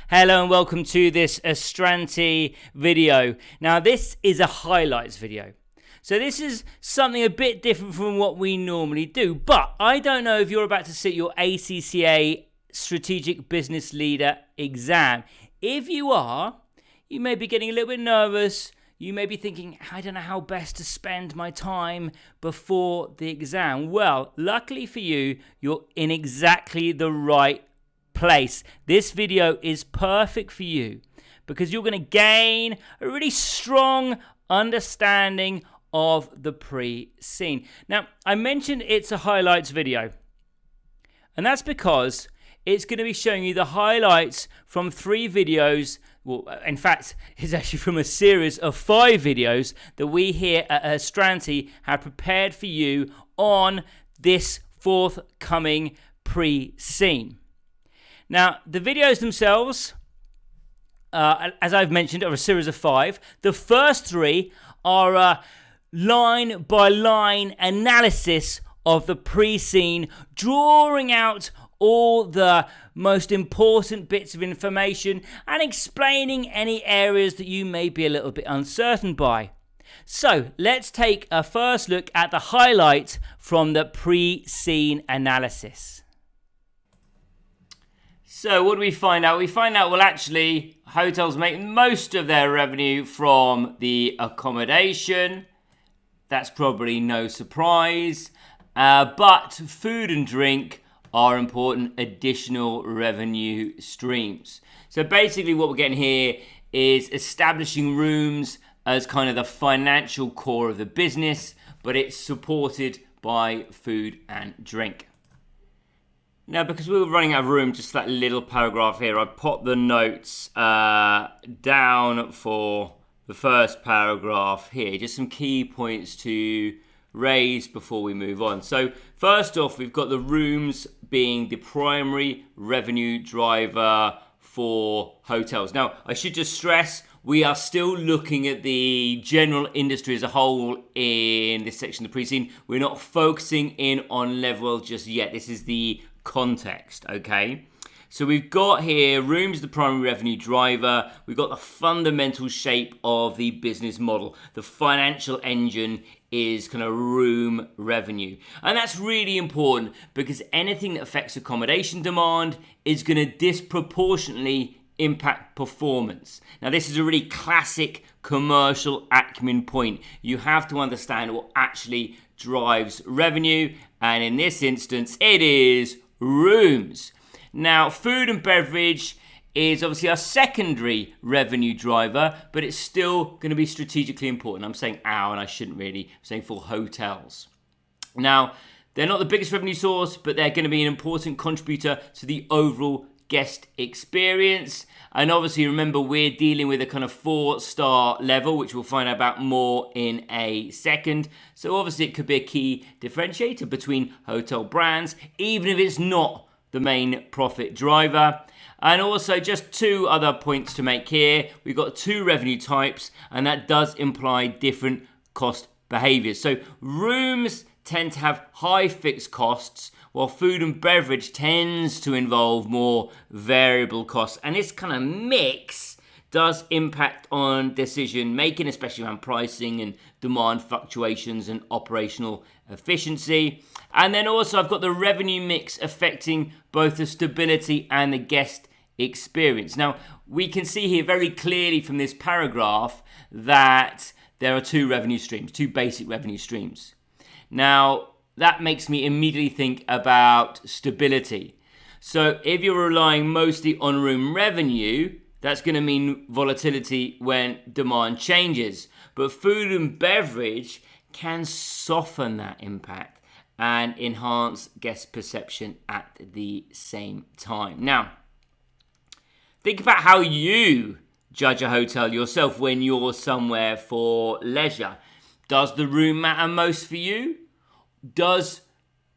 Hello and welcome to this Astranti video. Now this is a highlights video. So this is something a bit different from what we normally do, but I don't know if you're about to sit your ACCA Strategic Business Leader exam. If you are, you may be getting a little bit nervous. You may be thinking, I don't know how best to spend my time before the exam. Well, luckily for you, you're in exactly the right place. This video is perfect for you because you're going to gain a really strong understanding of the pre-scene. Now, I mentioned it's a highlights video, and that's because it's going to be showing you the highlights from 3 videos. Well, in fact, it's actually from a series of 5 videos that we here at Astranti have prepared for you on this forthcoming pre-scene. Now, the videos themselves, as I've mentioned, are a series of 5. The first 3 are a line-by-line analysis of the pre-scene, drawing out all the most important bits of information and explaining any areas that you may be a little bit uncertain by. So, let's take a first look at the highlight from the pre-scene analysis. So what do we find out? We find out, well, actually, hotels make most of their revenue from the accommodation. That's probably no surprise. But food and drink are important additional revenue streams. So basically what we're getting here is establishing rooms as kind of the financial core of the business, but it's supported by food and drink. Now, because we were running out of room, just that little paragraph here, I popped the notes down for the first paragraph here. Just some key points to raise before we move on. So first off, we've got the rooms being the primary revenue driver for hotels. Now, I should just stress, we are still looking at the general industry as a whole in this section of the pre-scene. We're not focusing in on Levwell just yet. This is the context, okay? So we've got here rooms, the primary revenue driver. We've got the fundamental shape of the business model. The financial engine is kind of room revenue. And that's really important because anything that affects accommodation demand is going to disproportionately impact performance. Now, this is a really classic commercial acumen point. You have to understand what actually drives revenue. And in this instance, it is rooms. Now, food and beverage is obviously our secondary revenue driver, but it's still going to be strategically important. I'm saying our, and I shouldn't really. I'm saying for hotels. Now, they're not the biggest revenue source, but they're going to be an important contributor to the overall guest experience. And obviously, remember, we're dealing with a kind of 4-star level, which we'll find out about more in a second. So obviously, it could be a key differentiator between hotel brands, even if it's not the main profit driver. And also, just 2 other points to make here. We've got 2 revenue types, and that does imply different cost behaviors. So rooms tend to have high fixed costs, while food and beverage tends to involve more variable costs. And this kind of mix does impact on decision making, especially around pricing and demand fluctuations and operational efficiency. And then also I've got the revenue mix affecting both the stability and the guest experience. Now, we can see here very clearly from this paragraph that there are 2 revenue streams, 2 basic revenue streams. Now, that makes me immediately think about stability. So if you're relying mostly on room revenue, that's going to mean volatility when demand changes. But food and beverage can soften that impact and enhance guest perception at the same time. Now, think about how you judge a hotel yourself when you're somewhere for leisure. Does the room matter most for you? Does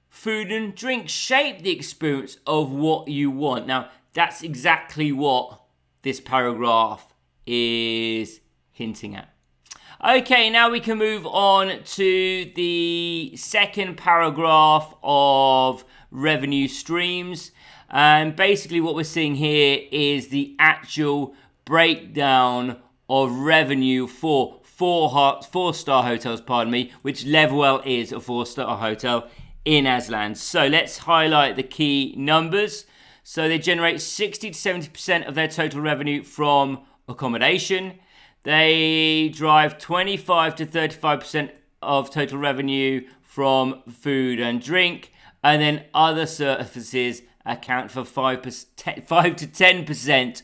food and drink shape the experience of what you want? Now, that's exactly what this paragraph is hinting at. Okay, now we can move on to the second paragraph of revenue streams. And basically what we're seeing here is the actual breakdown of revenue for four-star hotels, which Levwell is a four-star hotel in Aslan. So let's highlight the key numbers. So they generate 60 to 70% of their total revenue from accommodation. They drive 25 to 35% of total revenue from food and drink. And then other services account for 5 to 10%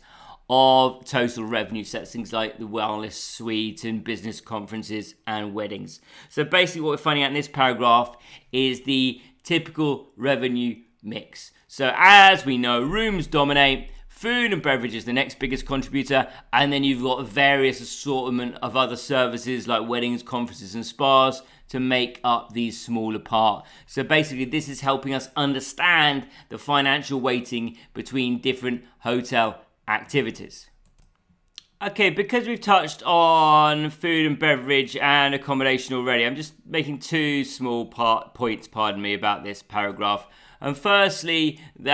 of total revenue. So that's things like the wellness suite and business conferences and weddings. So basically what we're finding out in this paragraph is the typical revenue mix. So as we know, rooms dominate, food and beverage is the next biggest contributor, and then you've got a various assortment of other services like weddings, conferences and spas to make up these smaller part. So basically this is helping us understand the financial weighting between different hotel activities. Okay, because we've touched on food and beverage and accommodation already, I'm just making two small points about this paragraph. And firstly, the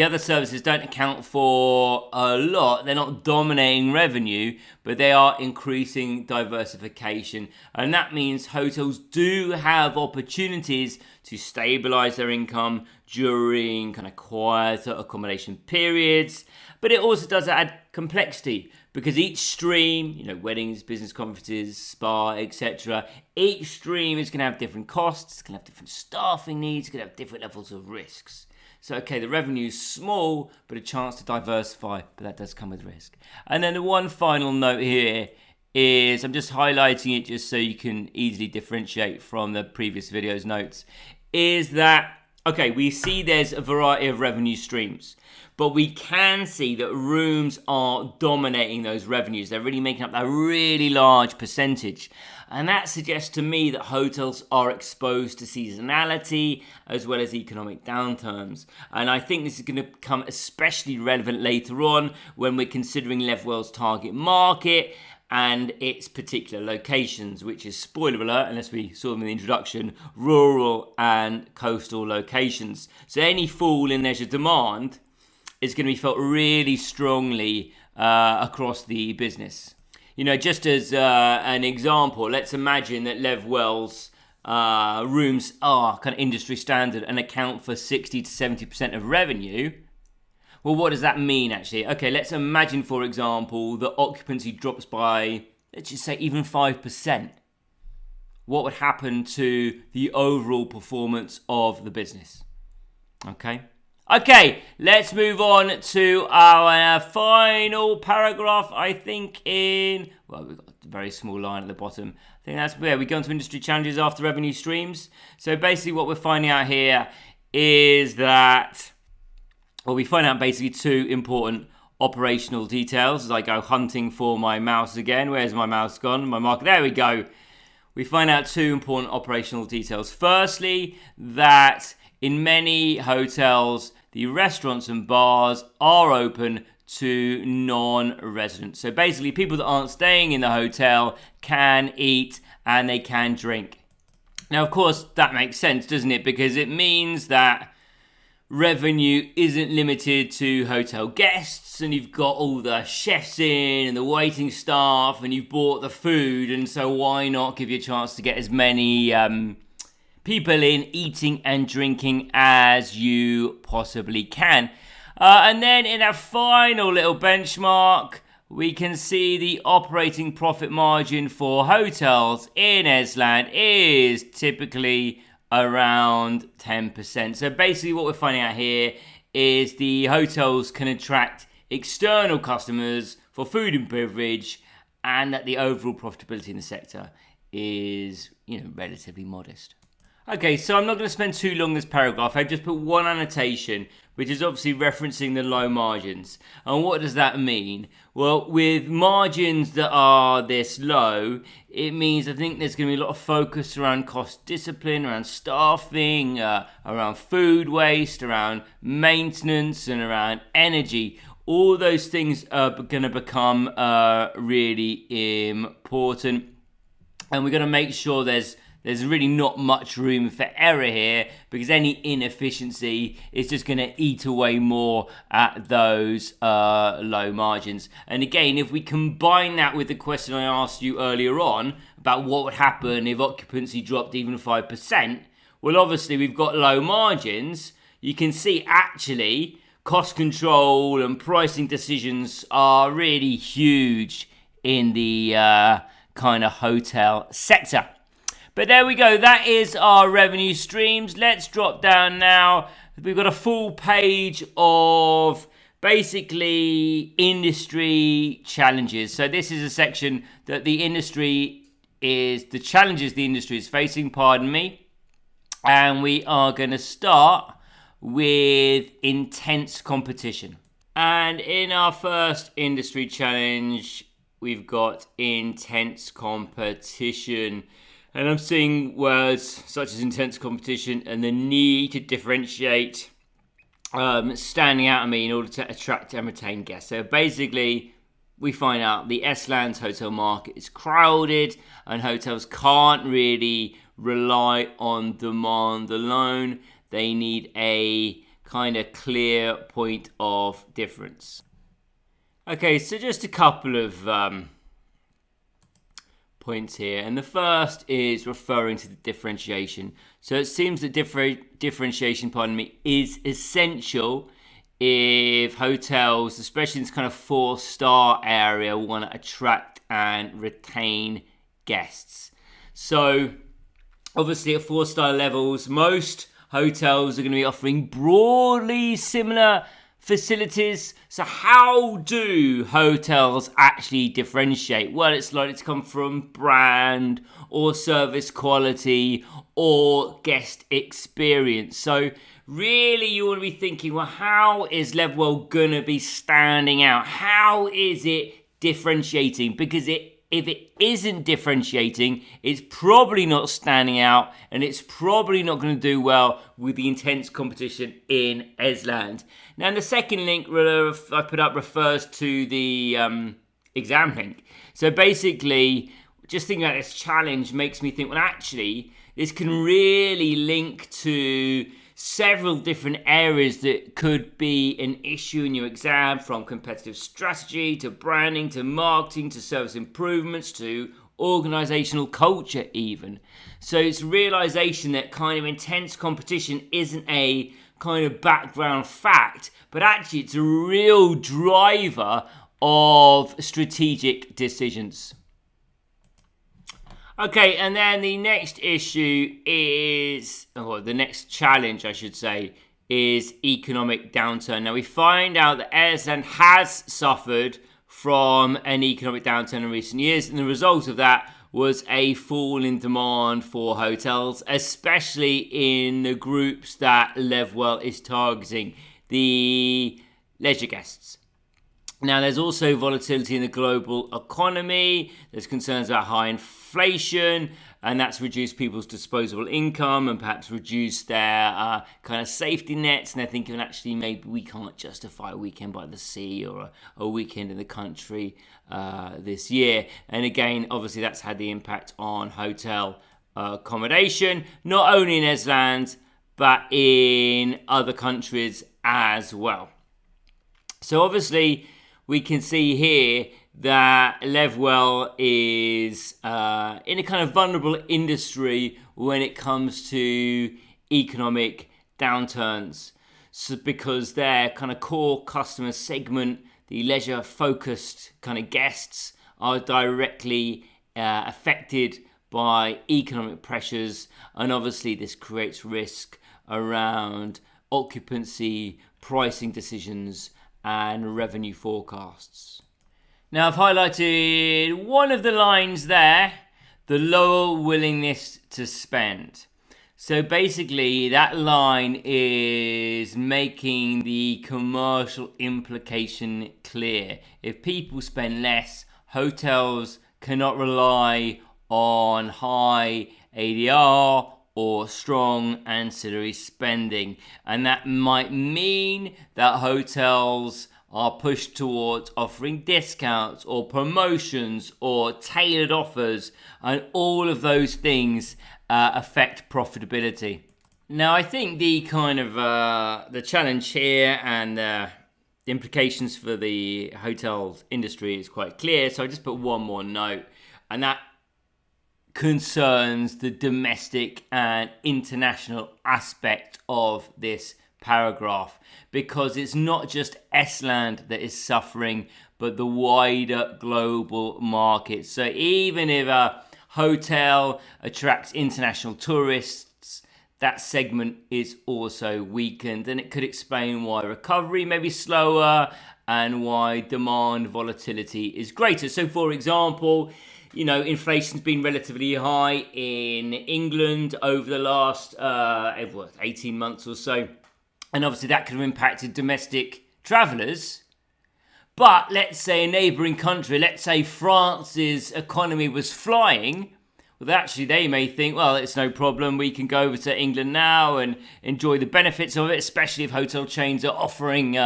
other services don't account for a lot. They're not dominating revenue, but they are increasing diversification. And that means hotels do have opportunities to stabilize their income during kind of quieter accommodation periods. But it also does add complexity because each stream, weddings, business conferences, spa, etc., each stream is going to have different costs, it's going to have different staffing needs, it's going to have different levels of risks. So, the revenue is small, but a chance to diversify, but that does come with risk. And then the one final note here is, I'm just highlighting it just so you can easily differentiate from the previous video's notes, is that, we see there's a variety of revenue streams, but we can see that rooms are dominating those revenues. They're really making up that really large percentage. And that suggests to me that hotels are exposed to seasonality as well as economic downturns. And I think this is going to become especially relevant later on when we're considering Levwell's target market and its particular locations, which is, spoiler alert, unless we saw them in the introduction, rural and coastal locations. So any fall in leisure demand is going to be felt really strongly across the business. Just as an example, let's imagine that Levwell's rooms are kind of industry standard and account for 60 to 70% of revenue. Well, what does that mean, actually? Let's imagine, for example, that occupancy drops by, let's just say, even 5%. What would happen to the overall performance of the business? Okay, let's move on to our final paragraph, I think we've got a very small line at the bottom. I think that's where we go into industry challenges after revenue streams. So basically what we're finding out here is that, we find out basically two important operational details as I go hunting for my mouse again. Where's my mouse gone? My marker, there we go. We find out two important operational details. Firstly, that in many hotels, the restaurants and bars are open to non-residents. So basically, people that aren't staying in the hotel can eat and they can drink. Now, of course, that makes sense, doesn't it? Because it means that revenue isn't limited to hotel guests and you've got all the chefs in and the waiting staff and you've bought the food, and so why not give you a chance to get as many people in eating and drinking as you possibly can. And then in our final little benchmark, we can see the operating profit margin for hotels in Esland is typically around 10%. So basically what we're finding out here is the hotels can attract external customers for food and beverage, and that the overall profitability in the sector is, relatively modest. Okay, so I'm not going to spend too long this paragraph. I've just put one annotation, which is obviously referencing the low margins. And what does that mean? Well, with margins that are this low, it means I think there's going to be a lot of focus around cost discipline, around staffing, around food waste, around maintenance, and around energy. All those things are going to become really important, and we're going to make sure there's really not much room for error here, because any inefficiency is just going to eat away more at those low margins. And again, if we combine that with the question I asked you earlier on about what would happen if occupancy dropped even 5%, well, obviously we've got low margins. You can see actually cost control and pricing decisions are really huge in the kind of hotel sector. But there we go. That is our revenue streams. Let's drop down now. We've got a full page of basically industry challenges. So this is a section that the challenges the industry is facing, pardon me. And we are going to start with intense competition. And in our first industry challenge, we've got intense competition. And I'm seeing words such as intense competition and the need to differentiate standing out at me in order to attract and retain guests. So basically, we find out the S-Lands hotel market is crowded and hotels can't really rely on demand alone. They need a kind of clear point of difference. Okay, so just a couple of points here, and the first is referring to the differentiation. So it seems that differentiation, is essential if hotels, especially in this kind of 4-star area, want to attract and retain guests. So obviously at 4-star levels, most hotels are going to be offering broadly similar facilities. So how do hotels actually differentiate? Well, it's likely to come from brand or service quality or guest experience. So really you want to be thinking, well, how is Levwell gonna be standing out? How is it differentiating? Because if it isn't differentiating, it's probably not standing out, and it's probably not going to do well with the intense competition in Esland. Now, the second link I put up refers to the exam link. So basically, just thinking about this challenge makes me think, well, actually, this can really link to several different areas that could be an issue in your exam, from competitive strategy to branding to marketing to service improvements to organizational culture even. So it's realization that kind of intense competition isn't a kind of background fact, but actually it's a real driver of strategic decisions. Okay, and then the next issue is, or the next challenge, I should say, is economic downturn. Now, we find out that Iceland has suffered from an economic downturn in recent years, and the result of that was a fall in demand for hotels, especially in the groups that Levwell is targeting, the leisure guests. Now, there's also volatility in the global economy. There's concerns about high inflation, and that's reduced people's disposable income and perhaps reduced their kind of safety nets. And they're thinking, actually, maybe we can't justify a weekend by the sea or a weekend in the country this year. And again, obviously, that's had the impact on hotel accommodation, not only in Esland, but in other countries as well. So obviously, we can see here that Levwell is in a kind of vulnerable industry when it comes to economic downturns. So because their kind of core customer segment, the leisure-focused kind of guests, are directly affected by economic pressures, and obviously this creates risk around occupancy, pricing decisions, and revenue forecasts. Now, I've highlighted one of the lines there, the lower willingness to spend. So basically, that line is making the commercial implication clear. If people spend less, hotels cannot rely on high ADR or strong ancillary spending. And that might mean that hotels are pushed towards offering discounts or promotions or tailored offers, and all of those things affect profitability. Now, I think the kind of the challenge here and the implications for the hotels industry is quite clear. So I just put one more note, and that concerns the domestic and international aspect of this paragraph, because it's not just Estland that is suffering, but the wider global market. So even if a hotel attracts international tourists, that segment is also weakened, and it could explain why recovery may be slower and why demand volatility is greater. So for example, inflation's been relatively high in England over the last 18 months or so. And obviously that could have impacted domestic travellers. But let's say a neighbouring country, let's say France's economy was flying. Well, actually they may think, well, it's no problem. We can go over to England now and enjoy the benefits of it, especially if hotel chains are offering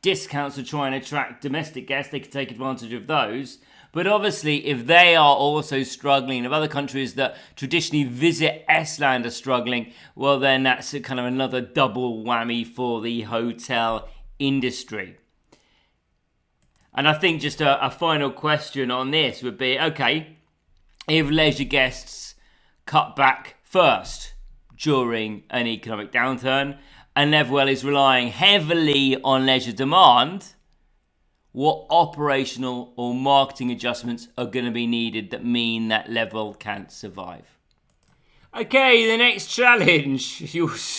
discounts to try and attract domestic guests. They can take advantage of those. But obviously, if they are also struggling, if other countries that traditionally visit Estland are struggling, well, then that's a kind of another double whammy for the hotel industry. And I think just a final question on this would be, okay, if leisure guests cut back first during an economic downturn, and Levwell is relying heavily on leisure demand, what operational or marketing adjustments are going to be needed that mean that Levwell can't survive? Okay, the next challenge.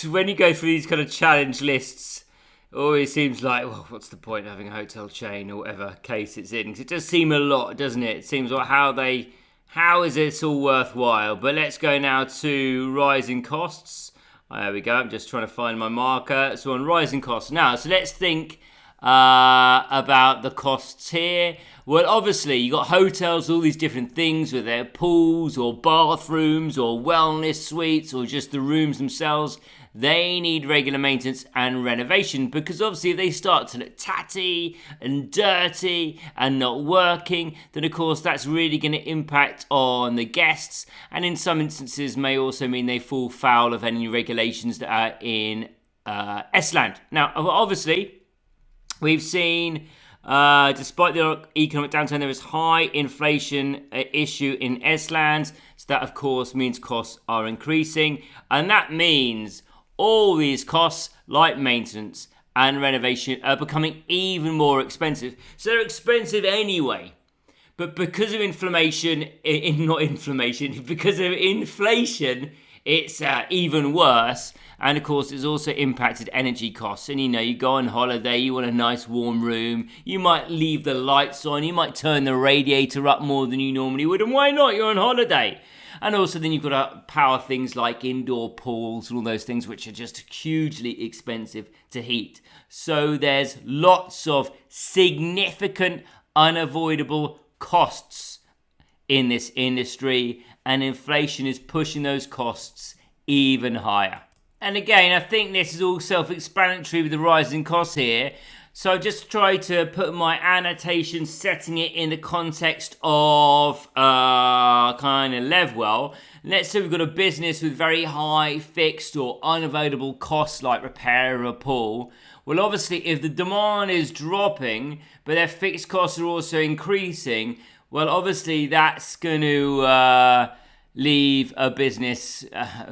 When you go through these kind of challenge lists, it always seems like, well, what's the point of having a hotel chain or whatever case it's in? 'Cause it does seem a lot, doesn't it? It seems like how is this all worthwhile? But let's go now to rising costs. There we go. I'm just trying to find my marker. So on rising costs now. So let's think about the costs here. Well, obviously you got hotels, all these different things with their pools or bathrooms or wellness suites or just the rooms themselves. They need regular maintenance and renovation, because obviously if they start to look tatty and dirty and not working, then of course that's really going to impact on the guests, and in some instances may also mean they fall foul of any regulations that are in Estland. Now, obviously, we've seen, despite the economic downturn, there is high inflation issue in Estland. So that, of course, means costs are increasing. And that means all these costs, like maintenance and renovation, are becoming even more expensive. So they're expensive anyway. But because of inflation, because of inflation, it's even worse. And of course, it's also impacted energy costs. And you go on holiday, you want a nice warm room. You might leave the lights on. You might turn the radiator up more than you normally would. And why not? You're on holiday. And also then you've got to power things like indoor pools and all those things, which are just hugely expensive to heat. So there's lots of significant, unavoidable costs in this industry. And inflation is pushing those costs even higher. And again, I think this is all self-explanatory with the rising costs here. So I just try to put my annotation, setting it in the context of kind of Levwell. Let's say we've got a business with very high fixed or unavoidable costs like repair of a pool. Well, obviously, if the demand is dropping, but their fixed costs are also increasing, well, obviously that's going to leave a business,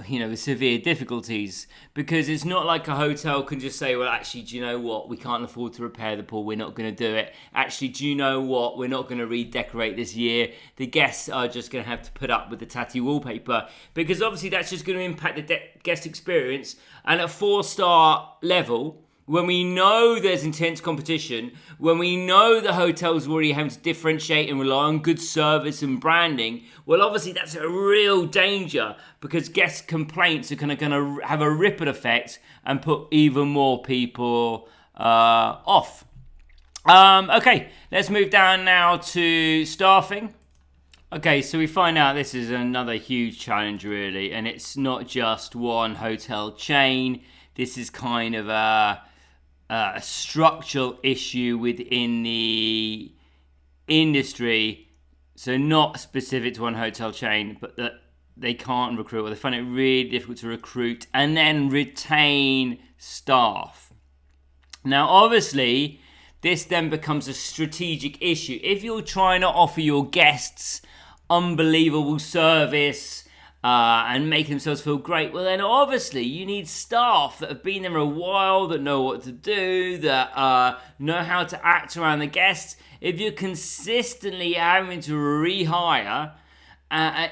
with severe difficulties, because it's not like a hotel can just say, well, actually, do you know what? We can't afford to repair the pool. We're not going to do it. Actually, do you know what? We're not going to redecorate this year. The guests are just going to have to put up with the tatty wallpaper, because obviously that's just going to impact the guest experience. And at 4-star level, when we know there's intense competition, when we know the hotels are already having to differentiate and rely on good service and branding, well, obviously that's a real danger, because guest complaints are going to have a ripple effect and put even more people off. Okay, let's move down now to staffing. Okay, so we find out this is another huge challenge, really, and it's not just one hotel chain. This is kind of a structural issue within the industry, so not specific to one hotel chain, but that they can't recruit, or they find it really difficult to recruit and then retain staff. Now, obviously, this then becomes a strategic issue. If you're trying to offer your guests unbelievable service and make themselves feel great, well then obviously you need staff that have been there a while, that know what to do, that know how to act around the guests. If you're consistently having to rehire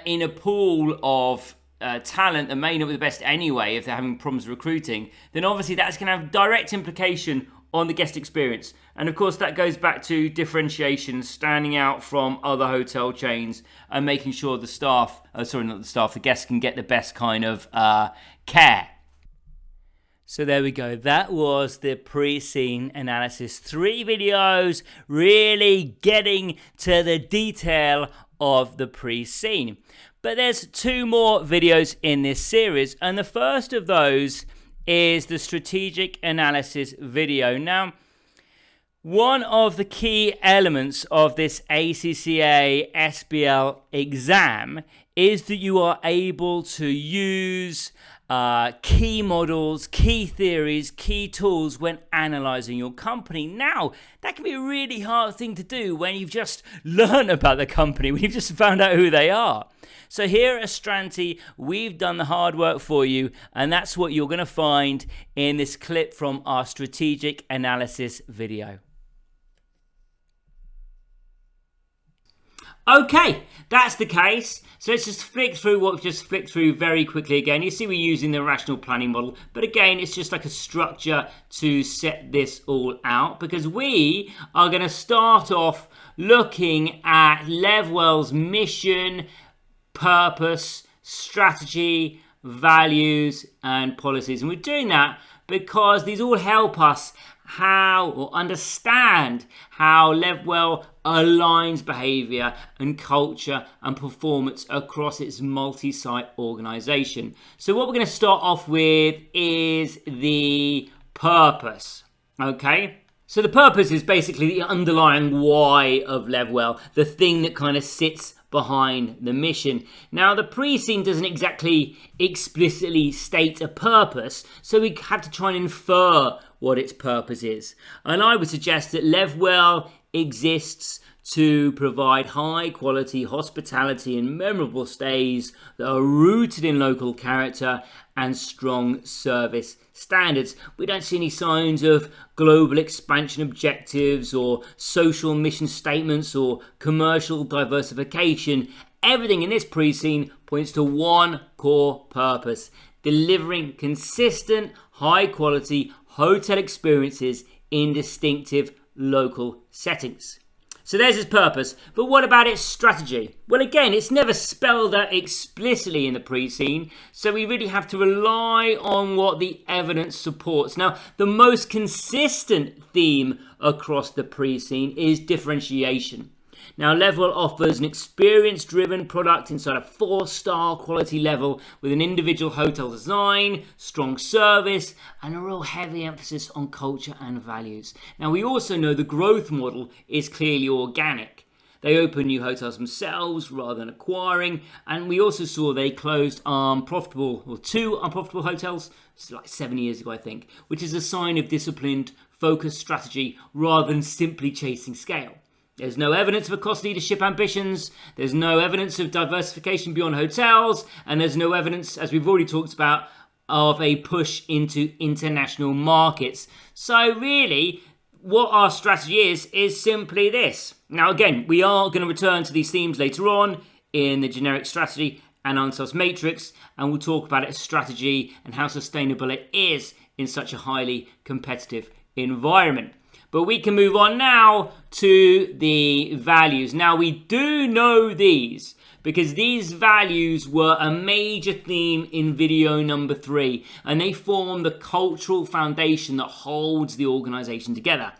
in a pool of talent that may not be the best anyway, if they're having problems recruiting, then obviously that's going to have direct implication on the guest experience. And of course that goes back to differentiation, standing out from other hotel chains and making sure the the guests can get the best kind of care. So there we go. That was the pre-scene analysis. 3 videos really getting to the detail of the pre-scene. But there's 2 more videos in this series, and the first of those is the strategic analysis video. Now, one of the key elements of this ACCA SBL exam is that you are able to use key models, key theories, key tools when analyzing your company. Now, that can be a really hard thing to do when you've just learned about the company, when you've just found out who they are. So here at Astranti, we've done the hard work for you, and that's what you're going to find in this clip from our strategic analysis video. Okay, that's the case. So let's just flick through what we've just flicked through very quickly again. You see we're using the rational planning model, but again, it's just like a structure to set this all out, because we are going to start off looking at Levwell's mission, purpose, strategy, values, and policies. And we're doing that because these all help us understand how Levwell aligns behavior and culture and performance across its multi-site organization. So what we're going to start off with is the purpose. Okay, so the purpose is basically the underlying why of Levwell, the thing that kind of sits behind the mission. Now, the pre-scene doesn't exactly explicitly state a purpose, so we had to try and infer what its purpose is. And I would suggest that Levwell exists to provide high quality hospitality and memorable stays that are rooted in local character and strong service standards. We don't see any signs of global expansion objectives or social mission statements or commercial diversification. Everything in this pre-scene points to one core purpose: delivering consistent, high quality hotel experiences in distinctive local settings. So there's its purpose, but what about its strategy? Well, again, it's never spelled out explicitly in the pre-scene, so we really have to rely on what the evidence supports. Now, the most consistent theme across the pre-scene is differentiation. Now, Levwell offers an experience-driven product inside a 4-star quality level with an individual hotel design, strong service, and a real heavy emphasis on culture and values. Now, we also know the growth model is clearly organic. They open new hotels themselves rather than acquiring, and we also saw they closed 2 unprofitable hotels, like 7 years ago, I think, which is a sign of disciplined, focused strategy rather than simply chasing scale. There's no evidence of cost leadership ambitions, there's no evidence of diversification beyond hotels, and there's no evidence, as we've already talked about, of a push into international markets. So really, what our strategy is simply this. Now again, we are going to return to these themes later on in the generic strategy and answers matrix, and we'll talk about its strategy and how sustainable it is in such a highly competitive environment. But we can move on now to the values. Now, we do know these because these values were a major theme in video number 3, and they form the cultural foundation that holds the organization together.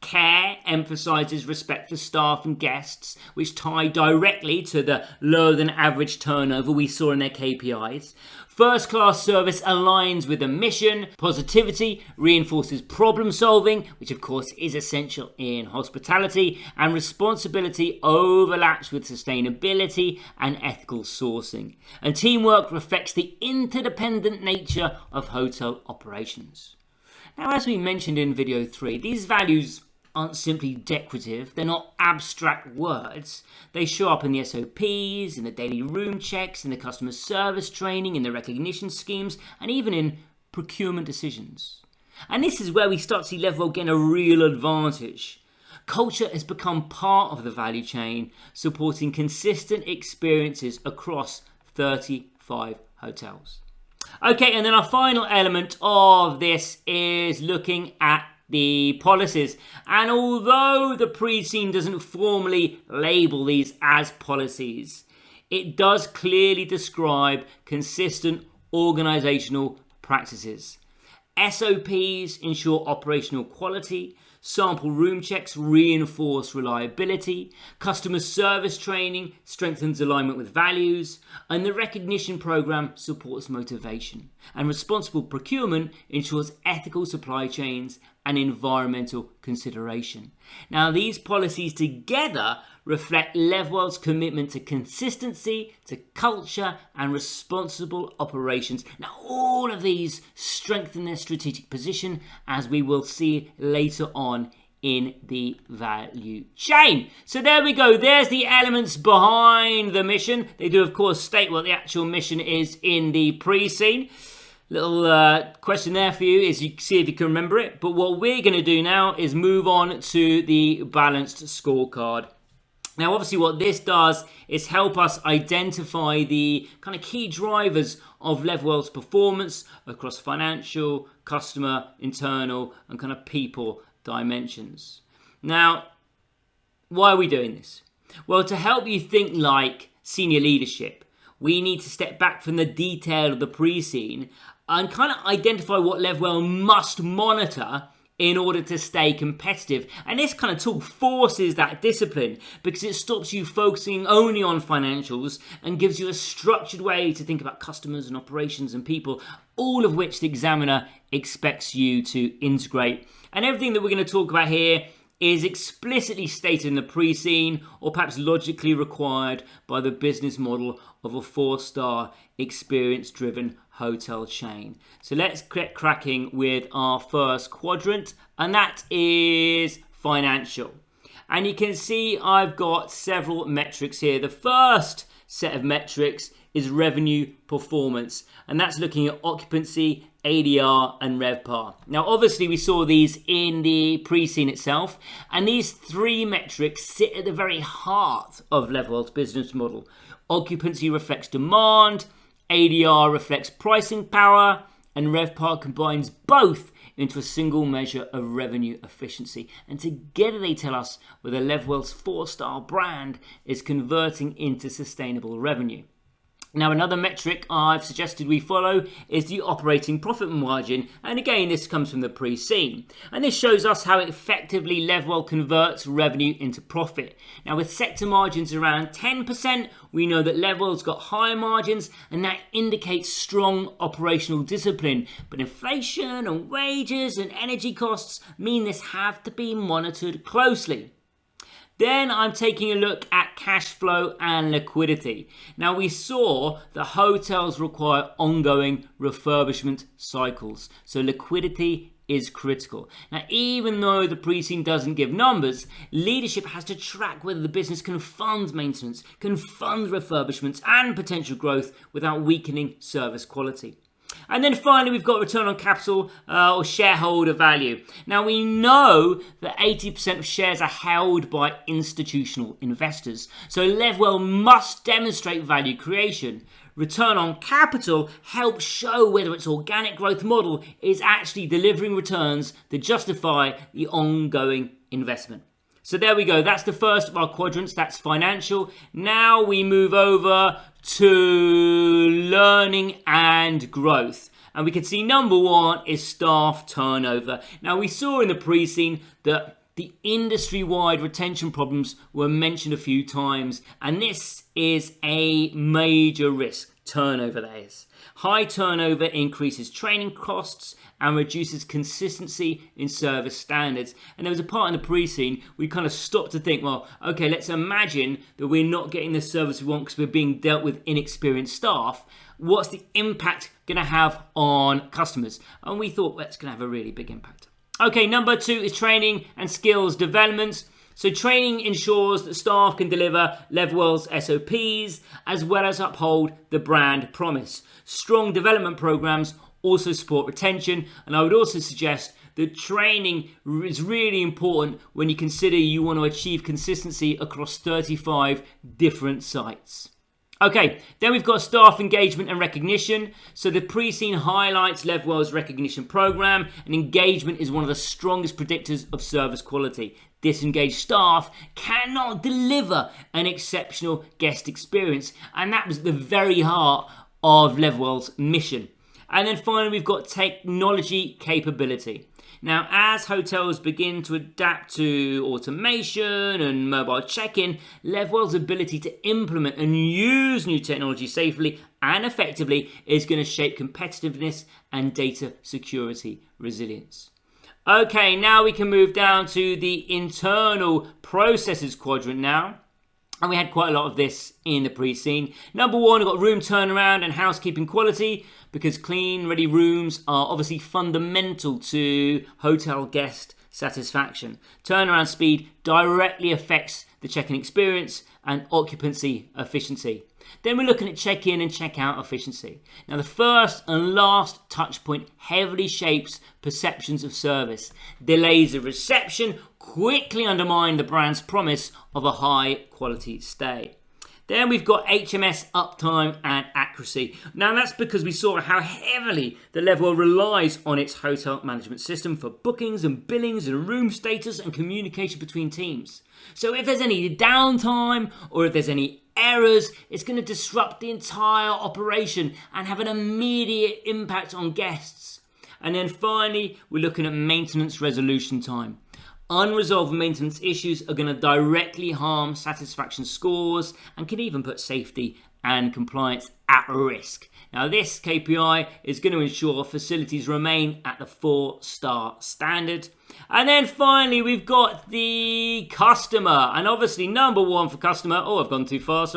Care emphasises respect for staff and guests, which tie directly to the lower than average turnover we saw in their KPIs. First class service aligns with the mission. Positivity reinforces problem solving, which of course is essential in hospitality, and responsibility overlaps with sustainability and ethical sourcing. And teamwork reflects the interdependent nature of hotel operations. Now, as we mentioned in video 3, these values aren't simply decorative, they're not abstract words. They show up in the SOPs, in the daily room checks, in the customer service training, in the recognition schemes, and even in procurement decisions. And this is where we start to see Levwell gain a real advantage. Culture has become part of the value chain, supporting consistent experiences across 35 hotels. Okay, and then our final element of this is looking at the policies. And although the pre-scene doesn't formally label these as policies, it does clearly describe consistent organizational practices. SOPs ensure operational quality, sample room checks reinforce reliability, customer service training strengthens alignment with values, and the recognition program supports motivation. And responsible procurement ensures ethical supply chains and environmental consideration. Now, these policies together reflect Levwell's commitment to consistency, to culture, and responsible operations. Now, all of these strengthen their strategic position, as we will see later on in the value chain. So there we go. There's the elements behind the mission. They do, of course, state what the actual mission is in the pre-scene. Little question there for you is you see if you can remember it. But what we're going to do now is move on to the balanced scorecard. Now, obviously, what this does is help us identify the kind of key drivers of Levwell's performance across financial, customer, internal, and kind of people dimensions. Now, why are we doing this? Well, to help you think like senior leadership, we need to step back from the detail of the pre-scene and kind of identify what Levwell must monitor in order to stay competitive. And this kind of tool forces that discipline because it stops you focusing only on financials and gives you a structured way to think about customers and operations and people, all of which the examiner expects you to integrate. And everything that we're going to talk about here is explicitly stated in the pre-scene or perhaps logically required by the business model of a 4-star experience-driven hotel chain. So let's get cracking with our first quadrant, and that is financial. And you can see I've got several metrics here. The first set of metrics is revenue performance, and that's looking at occupancy, ADR, and RevPAR. Now, obviously, we saw these in the pre-scene itself, and these 3 metrics sit at the very heart of Levwell's business model. Occupancy reflects demand, ADR reflects pricing power, and RevPAR combines both into a single measure of revenue efficiency. And together they tell us whether Levwell's 4-star brand is converting into sustainable revenue. Now, another metric I've suggested we follow is the operating profit margin. And again, this comes from the pre-scene. And this shows us how effectively Levwell converts revenue into profit. Now, with sector margins around 10%, we know that Levwell's got higher margins, and that indicates strong operational discipline. But inflation and wages and energy costs mean this have to be monitored closely. Then I'm taking a look at cash flow and liquidity. Now, we saw the hotels require ongoing refurbishment cycles, so liquidity is critical. Now, even though the pre-scene doesn't give numbers, leadership has to track whether the business can fund maintenance, can fund refurbishments and potential growth without weakening service quality. And then finally, we've got return on capital or shareholder value. Now, we know that 80% of shares are held by institutional investors. So Levwell must demonstrate value creation. Return on capital helps show whether its organic growth model is actually delivering returns that justify the ongoing investment. So there we go. That's the first of our quadrants. That's financial. Now we move over to learning and growth. And we can see number 1 is staff turnover. Now, we saw in the pre-scene that the industry-wide retention problems were mentioned a few times, and this is a major risk. Turnover, that is. High turnover increases training costs and reduces consistency in service standards. And there was a part in the pre-scene we kind of stopped to think, well, okay, let's imagine that we're not getting the service we want because we're being dealt with inexperienced staff. What's the impact going to have on customers? And we thought, well, it's going to have a really big impact. Okay, number 2 is training and skills development. So training ensures that staff can deliver Levwell's SOPs as well as uphold the brand promise. Strong development programs also support retention, and I would also suggest that training is really important when you consider you want to achieve consistency across 35 different sites. Okay, then we've got staff engagement and recognition. So the pre-scene highlights Levwell's recognition program, and engagement is one of the strongest predictors of service quality. Disengaged staff cannot deliver an exceptional guest experience, and that was at the very heart of Levwell's mission. And then finally, we've got technology capability. Now, as hotels begin to adapt to automation and mobile check-in, Levwell's ability to implement and use new technology safely and effectively is going to shape competitiveness and data security resilience. Okay, now we can move down to the internal processes quadrant now. And we had quite a lot of this in the pre-scene. Number 1, we've got room turnaround and housekeeping quality, because clean, ready rooms are obviously fundamental to hotel guest satisfaction. Turnaround speed directly affects the check-in experience and occupancy efficiency. Then we're looking at check-in and check-out efficiency. Now, the first and last touch point heavily shapes perceptions of service. Delays of reception quickly undermine the brand's promise of a high-quality stay. Then we've got HMS uptime and accuracy. Now, that's because we saw how heavily the Levwell relies on its hotel management system for bookings and billings and room status and communication between teams. So if there's any downtime or if there's any errors, it's going to disrupt the entire operation and have an immediate impact on guests. And then finally, we're looking at maintenance resolution time. Unresolved maintenance issues are going to directly harm satisfaction scores and can even put safety and compliance at risk. Now, this KPI is going to ensure facilities remain at the 4-star standard. And then finally, we've got the customer. And obviously, number 1 for customer, I've gone too far,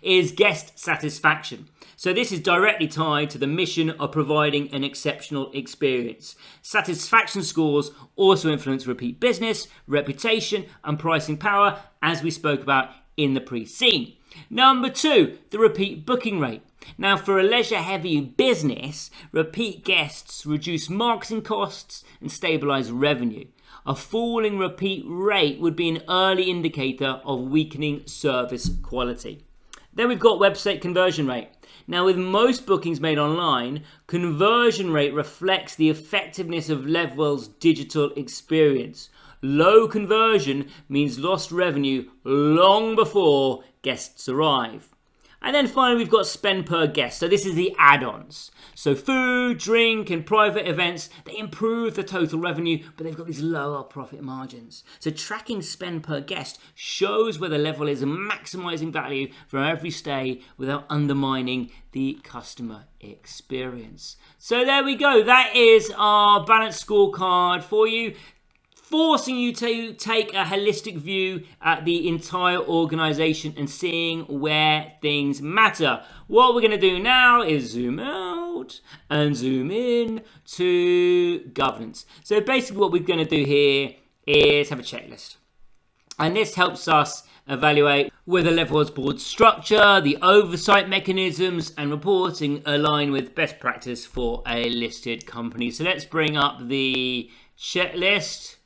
is guest satisfaction. So this is directly tied to the mission of providing an exceptional experience. Satisfaction scores also influence repeat business, reputation, and pricing power, as we spoke about in the pre-scene. Number 2, the repeat booking rate. Now, for a leisure-heavy business, repeat guests reduce marketing costs and stabilize revenue. A falling repeat rate would be an early indicator of weakening service quality. Then we've got website conversion rate. Now, with most bookings made online, conversion rate reflects the effectiveness of Levwell's digital experience. Low conversion means lost revenue long before guests arrive. And then finally, we've got spend per guest. So this is the add-ons. So food, drink, and private events, they improve the total revenue, but they've got these lower profit margins. So tracking spend per guest shows whether Levwell is maximizing value from every stay without undermining the customer experience. So there we go. That is our balanced scorecard for you, forcing you to take a holistic view at the entire organization and seeing where things matter. What we're going to do now is zoom out and zoom in to governance. So basically what we're going to do here is have a checklist. And this helps us evaluate whether Levwell's board structure, the oversight mechanisms, and reporting align with best practice for a listed company. So let's bring up the checklist.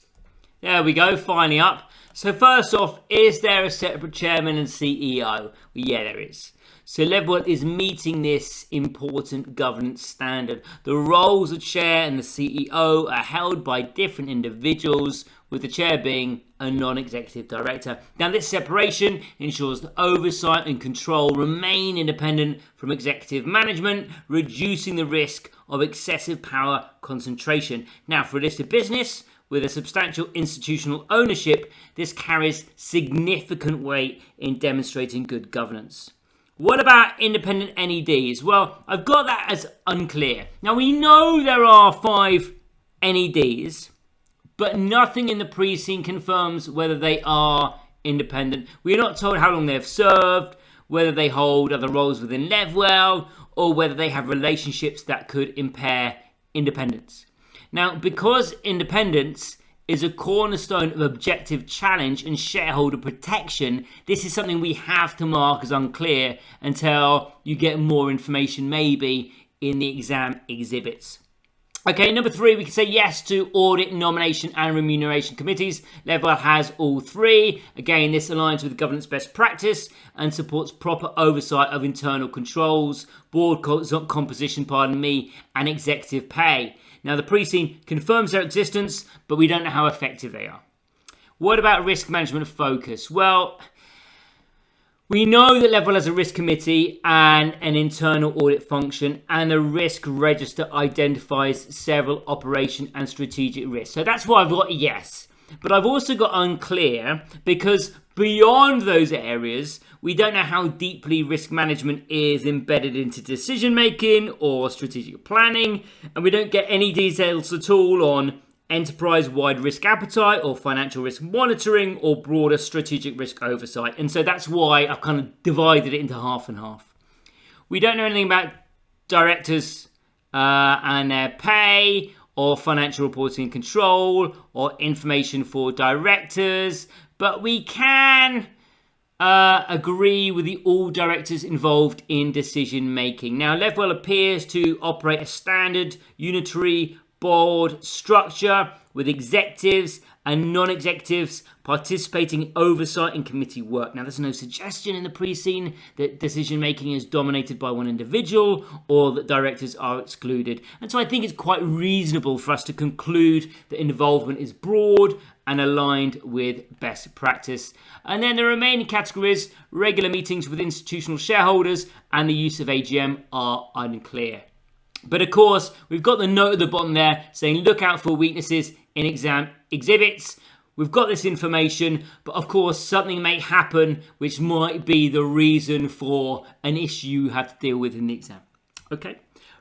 There we go, finally up. So first off, is there a separate chairman and CEO? Well, yeah, there is. So Levwell is meeting this important governance standard. The roles of chair and the CEO are held by different individuals, with the chair being a non-executive director. Now, this separation ensures that oversight and control remain independent from executive management, reducing the risk of excessive power concentration. Now, for a listed business, with a substantial institutional ownership, this carries significant weight in demonstrating good governance. What about independent NEDs? Well, I've got that as unclear. Now, we know there are 5 NEDs, but nothing in the pre-scene confirms whether they are independent. We're not told how long they've served, whether they hold other roles within Levwell, or whether they have relationships that could impair independence. Now, because independence is a cornerstone of objective challenge and shareholder protection, this is something we have to mark as unclear until you get more information, maybe in the exam exhibits. Okay, number 3, we can say yes to audit, nomination and remuneration committees. Levwell has all 3. Again, this aligns with governance best practice and supports proper oversight of internal controls, board composition, and executive pay. Now, the pre-scene confirms their existence, but we don't know how effective they are. What about risk management focus? Well, we know that Levwell has a risk committee and an internal audit function, and the risk register identifies several operation and strategic risks. So that's why I've got yes. But I've also got unclear because beyond those areas, we don't know how deeply risk management is embedded into decision making or strategic planning, and we don't get any details at all on enterprise-wide risk appetite or financial risk monitoring or broader strategic risk oversight. And so that's why I've kind of divided it into half and half. We don't know anything about directors and their pay or financial reporting and control or information for directors, but we can agree with all directors involved in decision making. Now, Levwell appears to operate a standard unitary board structure with executives and non-executives participating in oversight and committee work. Now, there's no suggestion in the pre-scene that decision-making is dominated by one individual or that directors are excluded. And so I think it's quite reasonable for us to conclude that involvement is broad and aligned with best practice. And then the remaining categories, regular meetings with institutional shareholders and the use of AGM, are unclear. But of course, we've got the note at the bottom there saying look out for weaknesses in exam exhibits. We've got this information, but of course something may happen which might be the reason for an issue you have to deal with in the exam. Okay,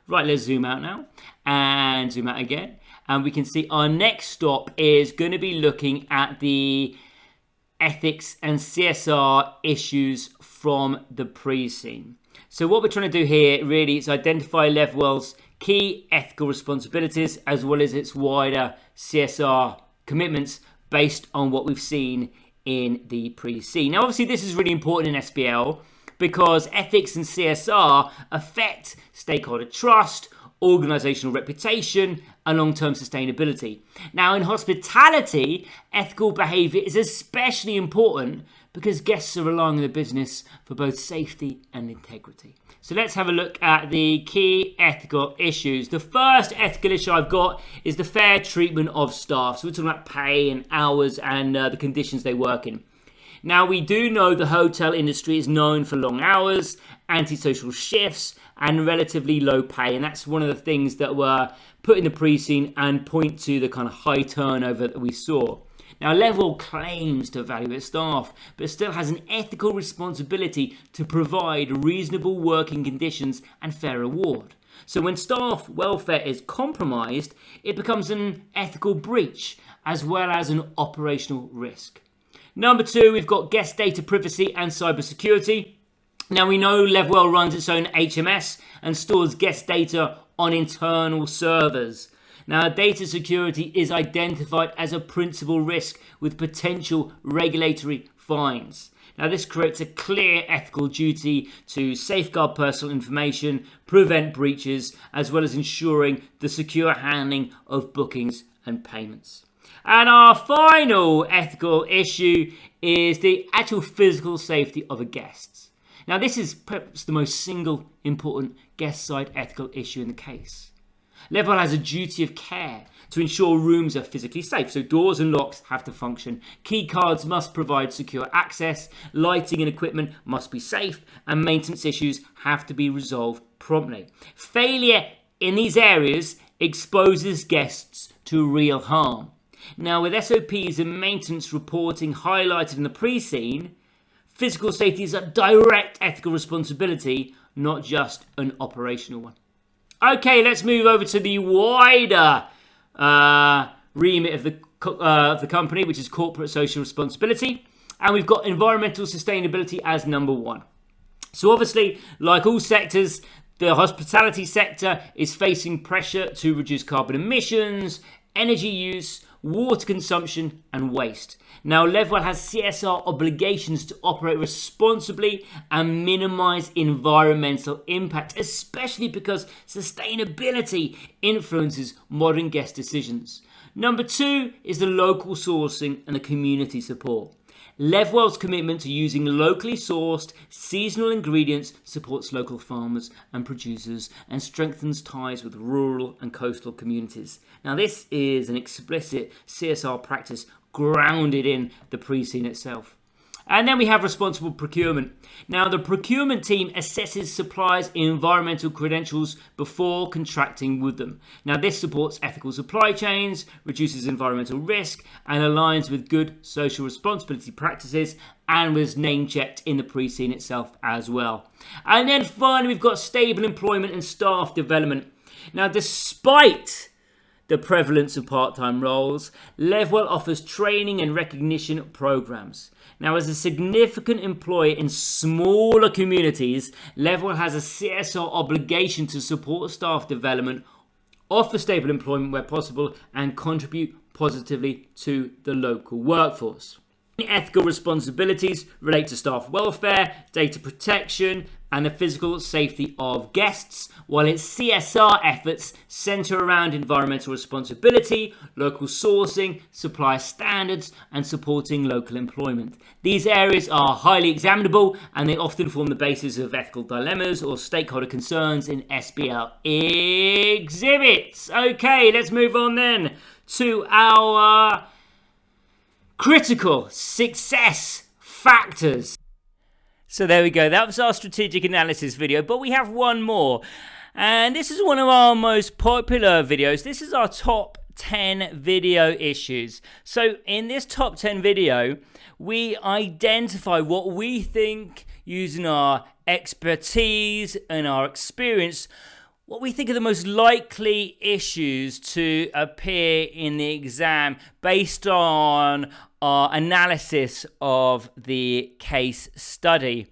right, let's zoom out now and zoom out again. And we can see our next stop is going to be looking at the ethics and CSR issues from the pre-scene. So what we're trying to do here really is identify Levwell's key ethical responsibilities as well as its wider CSR commitments based on what we've seen in the pre-scene. Now, obviously, this is really important in SBL because ethics and CSR affect stakeholder trust, organizational reputation, and long-term sustainability. Now, in hospitality, ethical behavior is especially important because guests are relying on the business for both safety and integrity. So let's have a look at the key ethical issues. The first ethical issue I've got is the fair treatment of staff. So we're talking about pay and hours and the conditions they work in. Now, we do know the hotel industry is known for long hours, antisocial shifts, and relatively low pay. And that's one of the things that were put in the pre-scene and point to the kind of high turnover that we saw. Now, Levwell claims to value its staff, but still has an ethical responsibility to provide reasonable working conditions and fair reward. So when staff welfare is compromised, it becomes an ethical breach as well as an operational risk. Number 2, we've got guest data privacy and cybersecurity. Now, we know Levwell runs its own HMS and stores guest data on internal servers. Now, data security is identified as a principal risk with potential regulatory fines. Now, this creates a clear ethical duty to safeguard personal information, prevent breaches, as well as ensuring the secure handling of bookings and payments. And our final ethical issue is the actual physical safety of a guest. Now, this is perhaps the most single important guest side ethical issue in the case. Levwell has a duty of care to ensure rooms are physically safe, so doors and locks have to function. Key cards must provide secure access, lighting and equipment must be safe, and maintenance issues have to be resolved promptly. Failure in these areas exposes guests to real harm. Now, with SOPs and maintenance reporting highlighted in the pre-scene, physical safety is a direct ethical responsibility, not just an operational one. Okay, let's move over to the wider remit of the company, which is corporate social responsibility. And we've got environmental sustainability as number one. So obviously, like all sectors, the hospitality sector is facing pressure to reduce carbon emissions, energy use, water consumption, and waste. Now, Levwell has CSR obligations to operate responsibly and minimize environmental impact, especially because sustainability influences modern guest decisions. Number two is the local sourcing and the community support. Levwell's commitment to using locally sourced seasonal ingredients supports local farmers and producers and strengthens ties with rural and coastal communities. Now, this is an explicit CSR practice grounded in the pre-scene itself. And then we have responsible procurement. Now, the procurement team assesses suppliers' environmental credentials before contracting with them. Now, this supports ethical supply chains, reduces environmental risk, and aligns with good social responsibility practices, and was name-checked in the pre-scene itself as well. And then finally, we've got stable employment and staff development. Now, despite the prevalence of part-time roles, Levwell offers training and recognition programs. Now, as a significant employer in smaller communities, Levwell has a CSR obligation to support staff development, offer stable employment where possible, and contribute positively to the local workforce. Ethical responsibilities relate to staff welfare, data protection, and the physical safety of guests, while its CSR efforts center around environmental responsibility, local sourcing, supplier standards, and supporting local employment. These areas are highly examinable, and they often form the basis of ethical dilemmas or stakeholder concerns in SBL exhibits. Okay, let's move on then to our critical success factors. So there we go. That was our strategic analysis video, but we have one more. And this is one of our most popular videos. This is our top 10 video issues. So in this top 10 video, we identify what we think, using our expertise and our experience, what we think are the most likely issues to appear in the exam based on our analysis of the case study.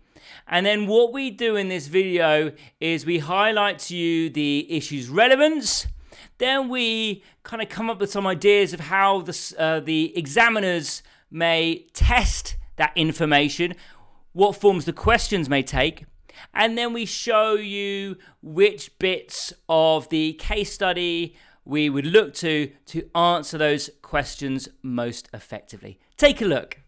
And then what we do in this video is we highlight to you the issue's relevance. Then we kind of come up with some ideas of how the examiners may test that information, what forms the questions may take. And then we show you which bits of the case study we would look to answer those questions most effectively. Take a look.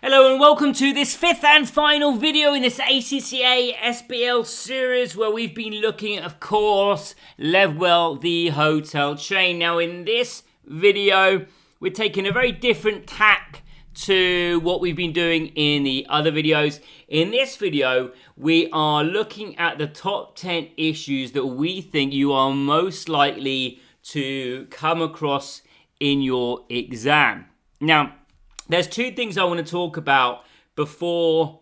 Hello and welcome to this fifth and final video in this ACCA SBL series where we've been looking at, of course, Levwell, the hotel chain. Now in this video, we're taking a very different tack to what we've been doing in the other videos. In this video, we are looking at the top 10 issues that we think you are most likely to come across in your exam. Now, there's two things I want to talk about before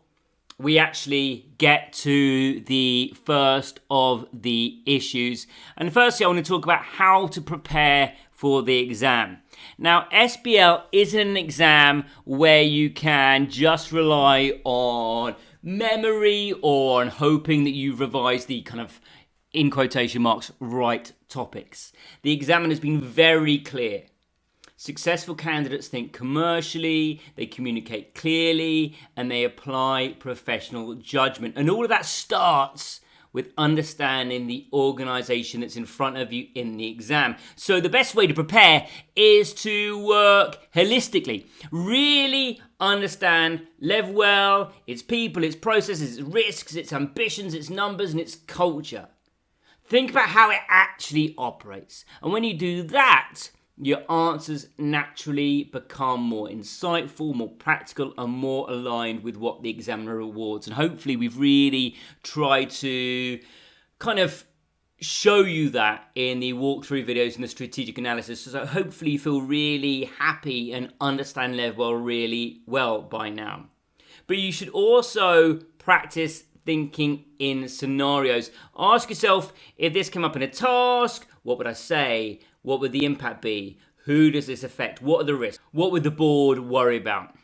we actually get to the first of the issues. And firstly, I want to talk about how to prepare for the exam. Now, SBL isn't an exam where you can just rely on memory or on hoping that you've revised the kind of, in quotation marks, right topics. The examiner has been very clear. Successful candidates think commercially, they communicate clearly, and they apply professional judgment. And all of that starts with understanding the organisation that's in front of you in the exam. So the best way to prepare is to work holistically. Really understand Levwell, its people, its processes, its risks, its ambitions, its numbers, and its culture. Think about how it actually operates. And when you do that, your answers naturally become more insightful, more practical, and more aligned with what the examiner awards. And hopefully we've really tried to kind of show you that in the walkthrough videos and the strategic analysis. So hopefully you feel really happy and understand Levwell really well by now. But you should also practice thinking in scenarios. Ask yourself, if this came up in a task, what would I say? What would the impact be? Who does this affect? What are the risks? What would the board worry about?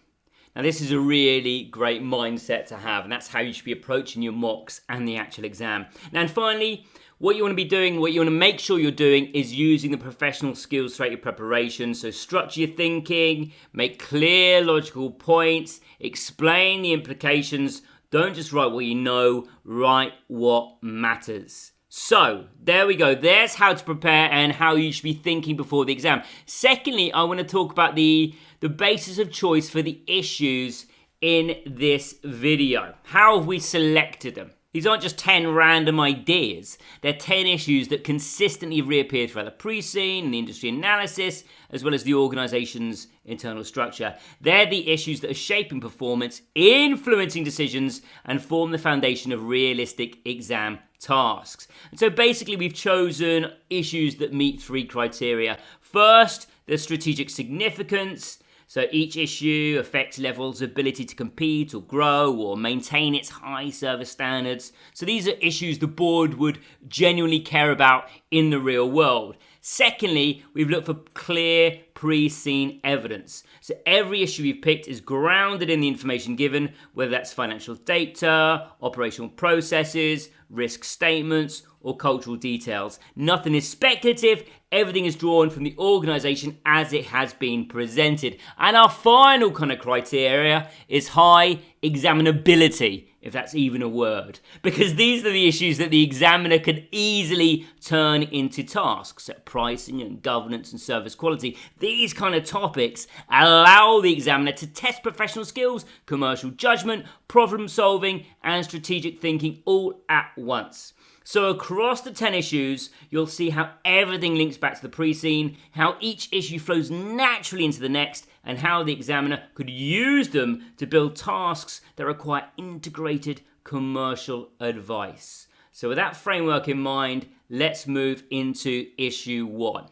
Now, this is a really great mindset to have, and that's how you should be approaching your mocks and the actual exam. Now, and finally, what you want to be doing, what you want to make sure you're doing is using the professional skills throughout your preparation. So structure your thinking, make clear, logical points, explain the implications. Don't just write what you know, write what matters. So, there we go. There's how to prepare and how you should be thinking before the exam. Secondly, I want to talk about the basis of choice for the issues in this video. How have we selected them? These aren't just 10 random ideas. They're 10 issues that consistently reappear throughout the pre-scene and the industry analysis, as well as the organization's internal structure. They're the issues that are shaping performance, influencing decisions, and form the foundation of realistic exam tasks. And so basically we've chosen issues that meet 3 criteria. First, the strategic significance. So each issue affects Levwell's ability to compete or grow or maintain its high service standards. So these are issues the board would genuinely care about in the real world. Secondly, we've looked for clear pre-scene evidence. So every issue we've picked is grounded in the information given, whether that's financial data, operational processes, risk statements, or cultural details. Nothing is speculative. Everything is drawn from the organization as it has been presented. And our final kind of criteria is high examinability, if that's even a word, because these are the issues that the examiner can easily turn into tasks. So pricing and governance and service quality. These kind of topics allow the examiner to test professional skills, commercial judgment, problem solving, and strategic thinking all at once. So across the 10 issues, you'll see how everything links back to the pre-scene, how each issue flows naturally into the next, and how the examiner could use them to build tasks that require integrated commercial advice. So with that framework in mind, let's move into issue 1.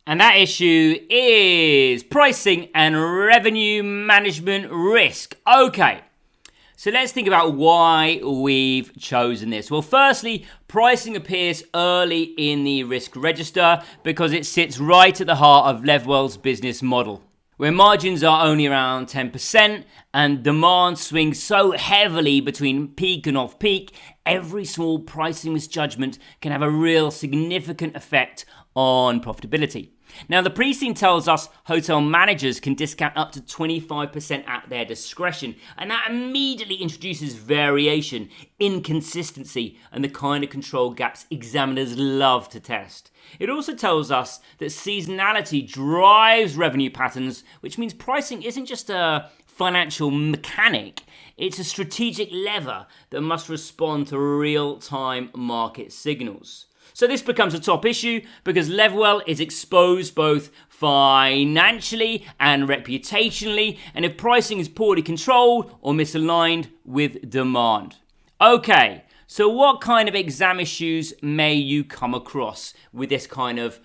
And that issue is pricing and revenue management risk. Okay. So let's think about why we've chosen this. Well, firstly, pricing appears early in the risk register because it sits right at the heart of Levwell's business model, where margins are only around 10% and demand swings so heavily between peak and off-peak, every small pricing misjudgment can have a real significant effect on profitability. Now, the pre-scene tells us hotel managers can discount up to 25% at their discretion, and that immediately introduces variation, inconsistency, and the kind of control gaps examiners love to test. It also tells us that seasonality drives revenue patterns, which means pricing isn't just a financial mechanic, it's a strategic lever that must respond to real-time market signals. So this becomes a top issue because Levwell is exposed both financially and reputationally, and if pricing is poorly controlled or misaligned with demand. Okay, so what kind of exam issues may you come across with this kind of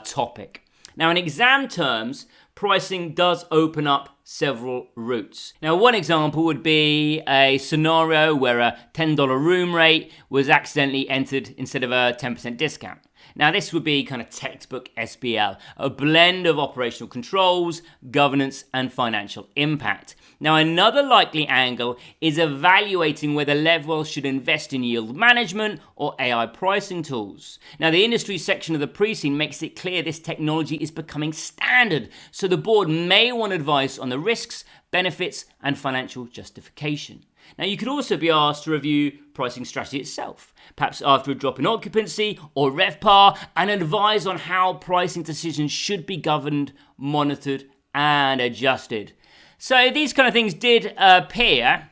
topic? Now, in exam terms, pricing does open up several routes. Now, one example would be a scenario where a $10 room rate was accidentally entered instead of a 10% discount. Now, this would be kind of textbook SBL, a blend of operational controls, governance, and financial impact. Now, another likely angle is evaluating whether Levwell should invest in yield management or AI pricing tools. Now, the industry section of the pre-scene makes it clear this technology is becoming standard, so the board may want advice on the risks, benefits, and financial justification. Now, you could also be asked to review pricing strategy itself, perhaps after a drop in occupancy or RevPAR, and advise on how pricing decisions should be governed, monitored, and adjusted. So these kind of things did appear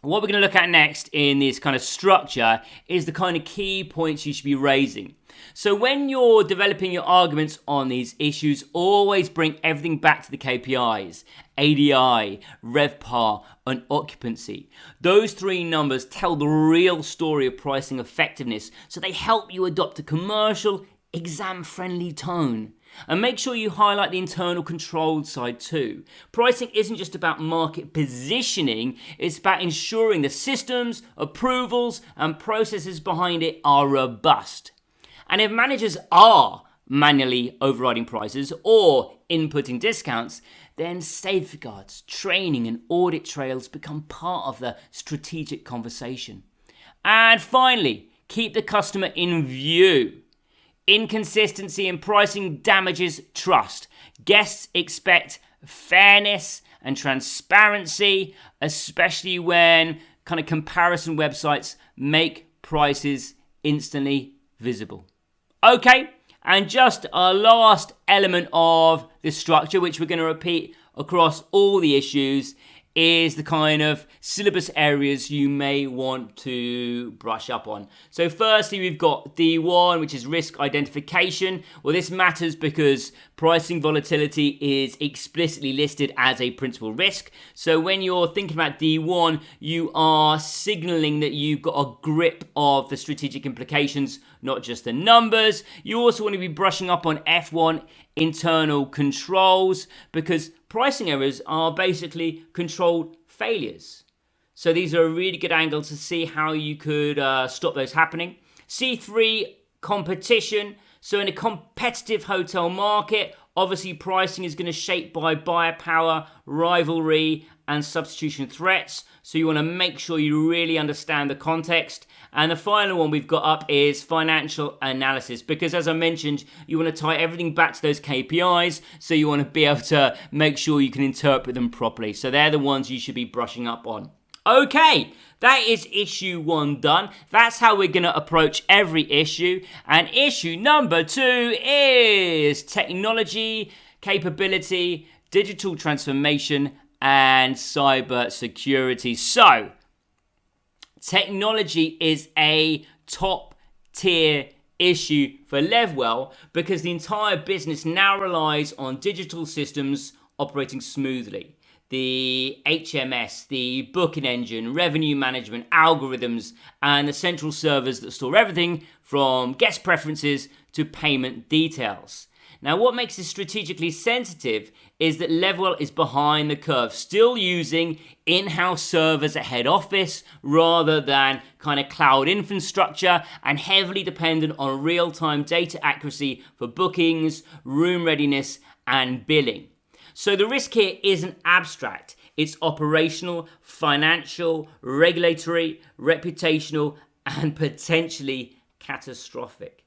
What we're going to look at next in this kind of structure is the kind of key points you should be raising. So when you're developing your arguments on these issues, always bring everything back to the KPIs, ADI, RevPAR, and occupancy. Those three numbers tell the real story of pricing effectiveness, so they help you adopt a commercial, exam-friendly tone. And make sure you highlight the internal control side too. Pricing isn't just about market positioning, it's about ensuring the systems, approvals, and processes behind it are robust. And if managers are manually overriding prices or inputting discounts, then safeguards, training, and audit trails become part of the strategic conversation. And finally, keep the customer in view. Inconsistency in pricing damages trust. Guests expect fairness and transparency, especially when kind of comparison websites make prices instantly visible. Okay, and just a last element of this structure, which we're going to repeat across all the issues, is the kind of syllabus areas you may want to brush up on. So firstly, we've got D1, which is risk identification. Well, this matters because pricing volatility is explicitly listed as a principal risk. So when you're thinking about D1, you are signaling that you've got a grip of the strategic implications, not just the numbers. You also want to be brushing up on F1, internal controls, because pricing errors are basically controlled failures. So these are a really good angle to see how you could stop those happening. C3, competition. So in a competitive hotel market, obviously pricing is going to shape by buyer power, rivalry, and substitution threats. So you want to make sure you really understand the context. And the final one we've got up is financial analysis, because as I mentioned, you want to tie everything back to those KPIs, so you want to be able to make sure you can interpret them properly. So they're the ones you should be brushing up on. Okay, that is issue 1 done. That's how we're going to approach every issue. And issue number 2 is technology, capability, digital transformation, and cyber security. So technology is a top tier issue for Levwell because the entire business now relies on digital systems operating smoothly. The HMS, the booking engine, revenue management, algorithms, and the central servers that store everything from guest preferences to payment details. Now, what makes this strategically sensitive is that Levwell is behind the curve, still using in-house servers at head office rather than kind of cloud infrastructure, and heavily dependent on real-time data accuracy for bookings, room readiness, and billing. So the risk here isn't abstract. It's operational, financial, regulatory, reputational, and potentially catastrophic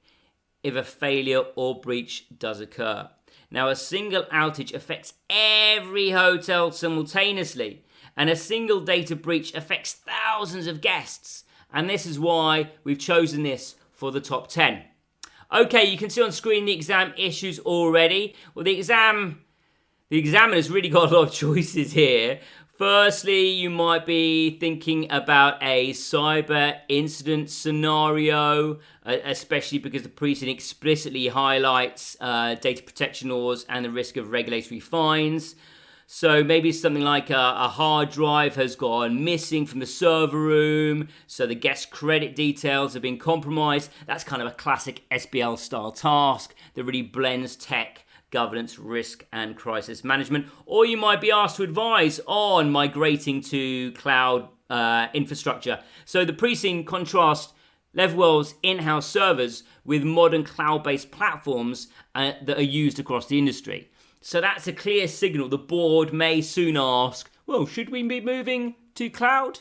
if a failure or breach does occur. Now, a single outage affects every hotel simultaneously, and a single data breach affects thousands of guests. And this is why we've chosen this for the top 10. Okay, you can see on screen the exam issues already. Well, the examiner's really got a lot of choices here. Firstly, you might be thinking about a cyber incident scenario, especially because the precedent explicitly highlights data protection laws and the risk of regulatory fines. So maybe something like a hard drive has gone missing from the server room, so the guest credit details have been compromised. That's kind of a classic SBL style task that really blends tech, governance, risk, and crisis management. Or you might be asked to advise on migrating to cloud infrastructure. So the precinct contrasts Levwell's in-house servers with modern cloud-based platforms that are used across the industry. So that's a clear signal. The board may soon ask, well, should we be moving to cloud?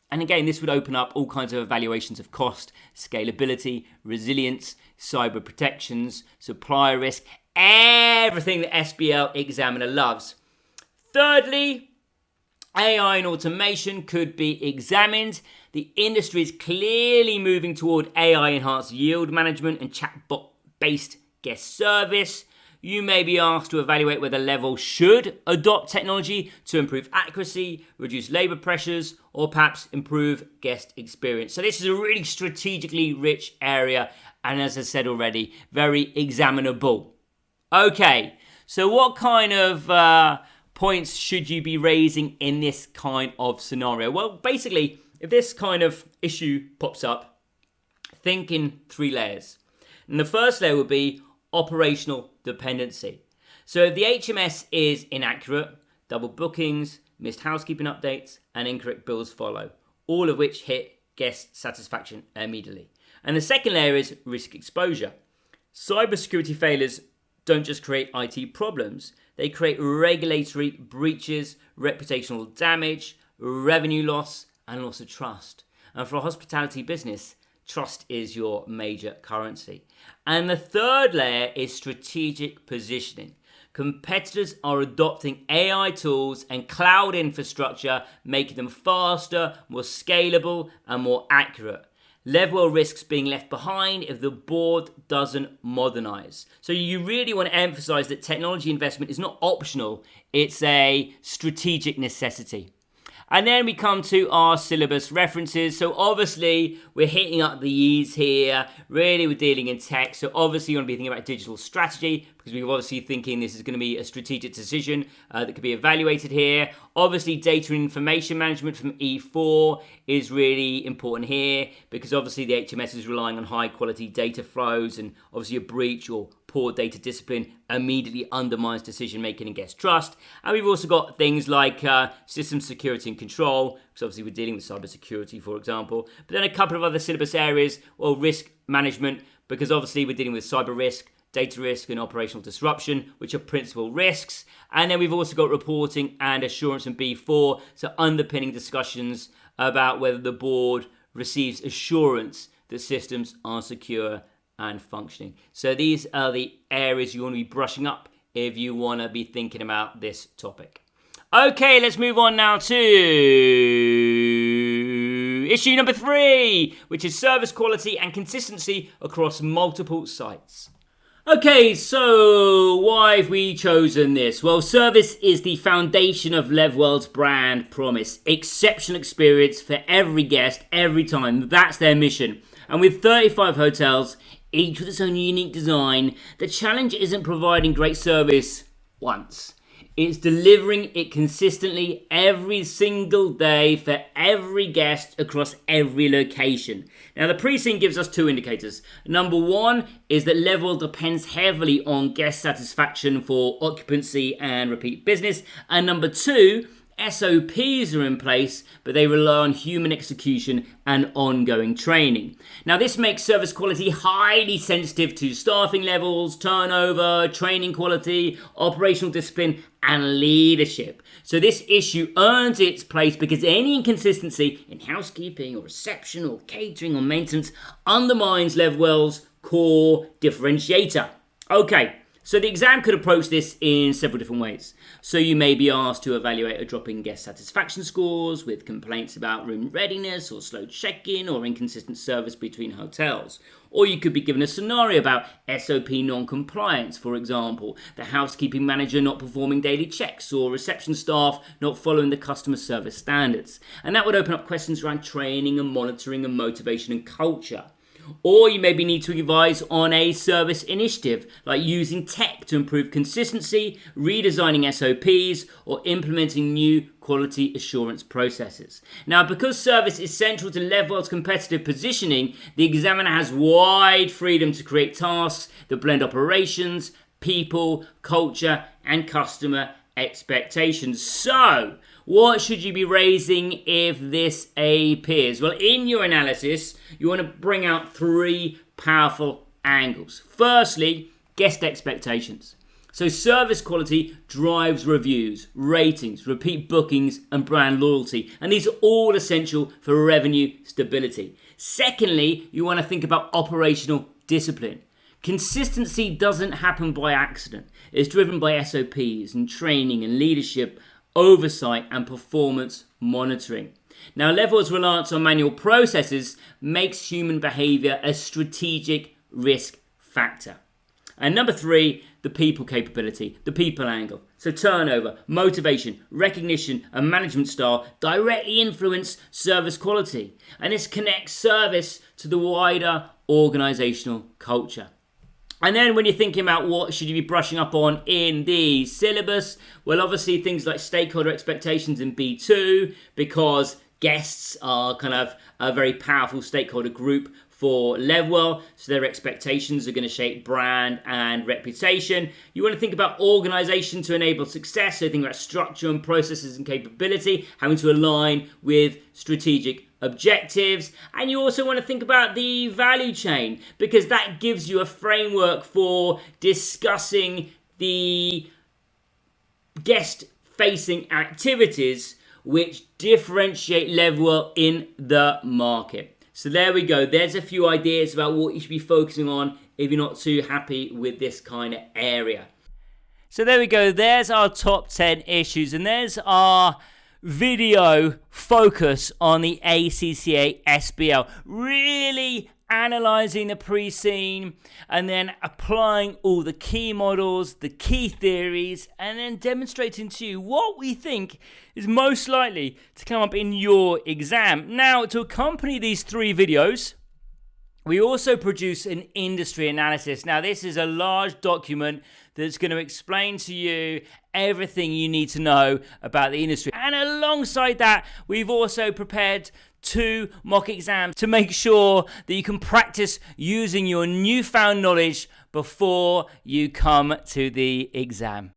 And again, this would open up all kinds of evaluations of cost, scalability, resilience, cyber protections, supplier risk, everything the SBL examiner loves. Thirdly, AI and automation could be examined. The industry is clearly moving toward AI-enhanced yield management and chatbot-based guest service. you may be asked to evaluate whether Levwell should adopt technology to improve accuracy, reduce labour pressures, or perhaps improve guest experience. So this is a really strategically rich area, and as I said already, very examinable. Okay, so what kind of points should you be raising in this kind of scenario? Well, basically, if this kind of issue pops up, think in 3 layers. And the first layer would be operational dependency. So if the HMS is inaccurate, double bookings, missed housekeeping updates, and incorrect bills follow, all of which hit guest satisfaction immediately. And the second layer is risk exposure. Cybersecurity failures don't just create IT problems, they create regulatory breaches, reputational damage, revenue loss, and loss of trust. And for a hospitality business, trust is your major currency. And the third layer is strategic positioning. Competitors are adopting AI tools and cloud infrastructure, making them faster, more scalable, and more accurate. Levwell risks being left behind if the board doesn't modernize. So you really want to emphasize that technology investment is not optional, it's a strategic necessity. And then we come to our syllabus references. So obviously we're hitting up the E's here. Really we're dealing in tech. So obviously you want to be thinking about digital strategy because we're obviously thinking this is going to be a strategic decision that could be evaluated here. Obviously data and information management from E4 is really important here because obviously the HMS is relying on high quality data flows, and obviously a breach or poor data discipline immediately undermines decision making and guest trust. And we've also got things like system security and control, because obviously we're dealing with cybersecurity, for example. But then a couple of other syllabus areas, well, risk management, because obviously we're dealing with cyber risk, data risk, and operational disruption, which are principal risks. And then we've also got reporting and assurance in B4, so underpinning discussions about whether the board receives assurance that systems are secure and functioning. So these are the areas you want to be brushing up if you want to be thinking about this topic. Okay, let's move on now to issue number 3, which is service quality and consistency across multiple sites. Okay, so why have we chosen this? Well, service is the foundation of Levwell's brand promise. Exceptional experience for every guest, every time. That's their mission. And with 35 hotels, each with its own unique design, the challenge isn't providing great service once. It's delivering it consistently every single day for every guest across every location. Now, the pre-scene gives us 2 indicators. Number 1 is that Levwell depends heavily on guest satisfaction for occupancy and repeat business. And number 2, SOPs are in place, but they rely on human execution and ongoing training. Now, this makes service quality highly sensitive to staffing levels, turnover, training quality, operational discipline, and leadership. So this issue earns its place because any inconsistency in housekeeping or reception or catering or maintenance undermines Levwell's core differentiator. Okay. So the exam could approach this in several different ways. So you may be asked to evaluate a drop in guest satisfaction scores with complaints about room readiness or slow check-in or inconsistent service between hotels. Or you could be given a scenario about SOP non-compliance, for example, the housekeeping manager not performing daily checks or reception staff not following the customer service standards. And that would open up questions around training and monitoring and motivation and culture. Or you maybe need to advise on a service initiative, like using tech to improve consistency, redesigning SOPs, or implementing new quality assurance processes. Now, because service is central to Levwell's competitive positioning, the examiner has wide freedom to create tasks that blend operations, people, culture, and customer expectations. So, what should you be raising if this appears? Well, in your analysis, you want to bring out 3 powerful angles. Firstly, guest expectations. So service quality drives reviews, ratings, repeat bookings, and brand loyalty. And these are all essential for revenue stability. Secondly, you want to think about operational discipline. Consistency doesn't happen by accident. It's driven by SOPs and training and leadership, oversight and performance monitoring. Now, Levwell's reliance on manual processes makes human behavior a strategic risk factor. And number 3, the people capability, the people angle. So turnover, motivation, recognition, and management style directly influence service quality. And this connects service to the wider organizational culture. And then when you're thinking about what should you be brushing up on in the syllabus, well, obviously things like stakeholder expectations in B2, because guests are kind of a very powerful stakeholder group for Levwell, so their expectations are going to shape brand and reputation. You want to think about organization to enable success, so think about structure and processes and capability, having to align with strategic objectives. And you also want to think about the value chain, because that gives you a framework for discussing the guest-facing activities which differentiate Levwell in the market. So there we go. There's a few ideas about what you should be focusing on if you're not too happy with this kind of area. So there we go. There's our top 10 issues, and there's our video focus on the ACCA SBL. Really analysing the pre-scene and then applying all the key models, the key theories, and then demonstrating to you what we think is most likely to come up in your exam. Now, to accompany these 3 videos, we also produce an industry analysis. Now, this is a large document that's going to explain to you everything you need to know about the industry. And alongside that, we've also prepared 2 mock exams to make sure that you can practice using your newfound knowledge before you come to the exam.